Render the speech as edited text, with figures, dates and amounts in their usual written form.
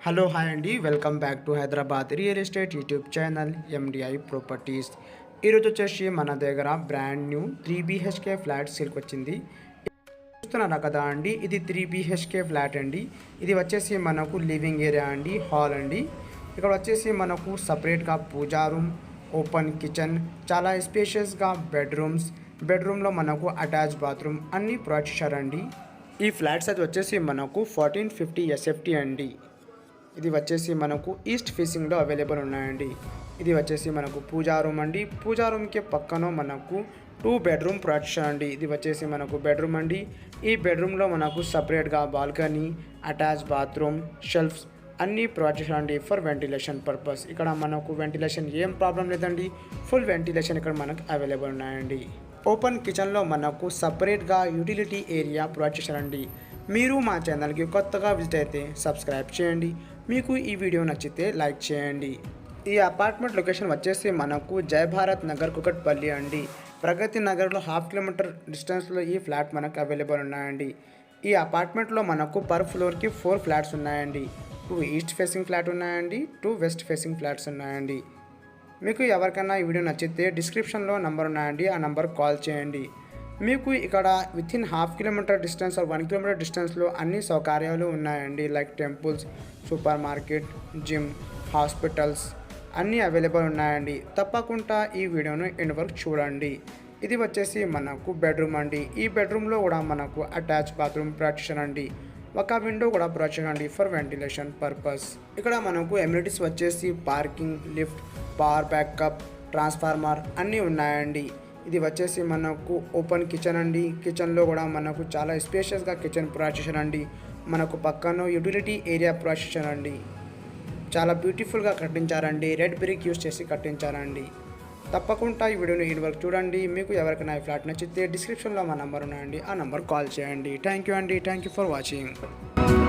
Hello hi అండి, welcome back to Hyderabad real estate YouTube channel MDI properties. ఈరోజు వచ్చేసి మన దగ్గర బ్రాండ్ న్యూ 3 BHK ఫ్లాట్ సేల్కి వచ్చింది. చూస్తున్నారా కదా అండి, ఇది 3 BHK ఫ్లాట్ అండి. ఇది వచ్చేసి మనకు లివింగ్ ఏరియా అండి, హాల్ అండి. ఇక్కడ వచ్చేసి మనకు సపరేట్గా పూజా రూమ్, ఓపెన్ కిచెన్, చాలా స్పేషియస్గా బెడ్రూమ్లో మనకు అటాచ్ బాత్రూమ్ అన్నీ ప్రొవైడ్ చేశారండి. ఈ ఫ్లాట్ సైజ్ వచ్చేసి మనకు 1450 SFT అండి. ఇది వచ్చేసి మనకు ఈస్ట్ ఫేసింగ్లో అవైలబుల్ ఉన్నాయండి. ఇది వచ్చేసి మనకు పూజా రూమ్ అండి. పూజా రూమ్కి పక్కన మనకు 2 బెడ్రూమ్ ప్రొటెక్షన్ అండి. ఇది వచ్చేసి మనకు బెడ్రూమ్ అండి. ఈ బెడ్రూమ్లో మనకు సపరేట్గా బాల్కనీ, అటాచ్ బాత్రూమ్, షెల్ఫ్స్ అన్నీ ప్రొటెక్షన్ అండి ఫర్ వెంటిలేషన్ పర్పస్. ఇక్కడ మనకు వెంటిలేషన్ ఏం ప్రాబ్లం లేదండి, ఫుల్ వెంటిలేషన్ ఇక్కడ మనకు అవైలబుల్ ఉన్నాయండి. ఓపెన్ కిచెన్లో మనకు సపరేట్గా యూటిలిటీ ఏరియా ప్రొవైడ్ చేశారండి. మీరు మా ఛానల్కి కొత్తగా విజిట్ అయితే సబ్స్క్రైబ్ చేయండి. మీకు ఈ వీడియో నచ్చితే లైక్ చేయండి. ఈ అపార్ట్మెంట్ లొకేషన్ వచ్చేసి మనకు జయభారత్ నగర్ కుకట్పల్లి అండి. ప్రగతి నగర్లో 1/2 కిలోమీటర్ డిస్టెన్స్లో ఈ ఫ్లాట్ మనకు అవైలబుల్ ఉన్నాయండి. ఈ అపార్ట్మెంట్లో మనకు పర్ ఫ్లోర్కి 4 ఫ్లాట్స్ ఉన్నాయండి. 2 ఈస్ట్ ఫేసింగ్ ఫ్లాట్ ఉన్నాయండి, 2 వెస్ట్ ఫేసింగ్ ఫ్లాట్స్ ఉన్నాయండి. మీకు ఎవరికైనా ఈ వీడియో నచ్చితే డిస్క్రిప్షన్లో నంబర్ ఉన్నాయండి, ఆ నంబర్ కాల్ చేయండి. మీకు ఇక్కడ within 1/2 kilometre distance or 1 kilometre డిస్టెన్స్లో అన్ని సౌకర్యాలు ఉన్నాయండి. Like temples, super market, gym, hospitals అన్నీ అవైలబుల్ ఉన్నాయండి. తప్పకుండా ఈ వీడియోను ఎండ్ వరకు చూడండి. ఇది వచ్చేసి మనకు బెడ్రూమ్ అండి. ఈ బెడ్రూమ్లో కూడా మనకు అటాచ్ బాత్రూమ్ ప్రొటెక్షన్ అండి. ఒక విండో కూడా ప్రొటెక్షన్ అండి ఫర్ వెంటిలేషన్ పర్పస్. ఇక్కడ మనకు ఎమ్యూనిటీస్ వచ్చేసి parking, lift, power backup, transformer అన్నీ ఉన్నాయండి. ఇది వచ్చేసి మనకు ఓపెన్ కిచెన్ అండి. కిచెన్లో కూడా మనకు చాలా స్పేషియస్గా కిచెన్ ప్రొటెక్షన్ అండి. మనకు పక్కన యూటిలిటీ ఏరియా ప్రొటెక్షన్ అండి. చాలా బ్యూటిఫుల్గా కట్టించారండి. రెడ్ బ్రిక్ యూస్ చేసి కట్టించారండి. తప్పకుండా ఈ వీడియోని ఎండ్ వరకు చూడండి. మీకు ఎవరికైనా ఈ ఫ్లాట్ నచ్చితే డిస్క్రిప్షన్లో మా నంబర్ ఉన్నాయండి, ఆ నంబర్ కాల్ చేయండి. థ్యాంక్ యూ అండి, థ్యాంక్ యూ ఫర్ వాచింగ్.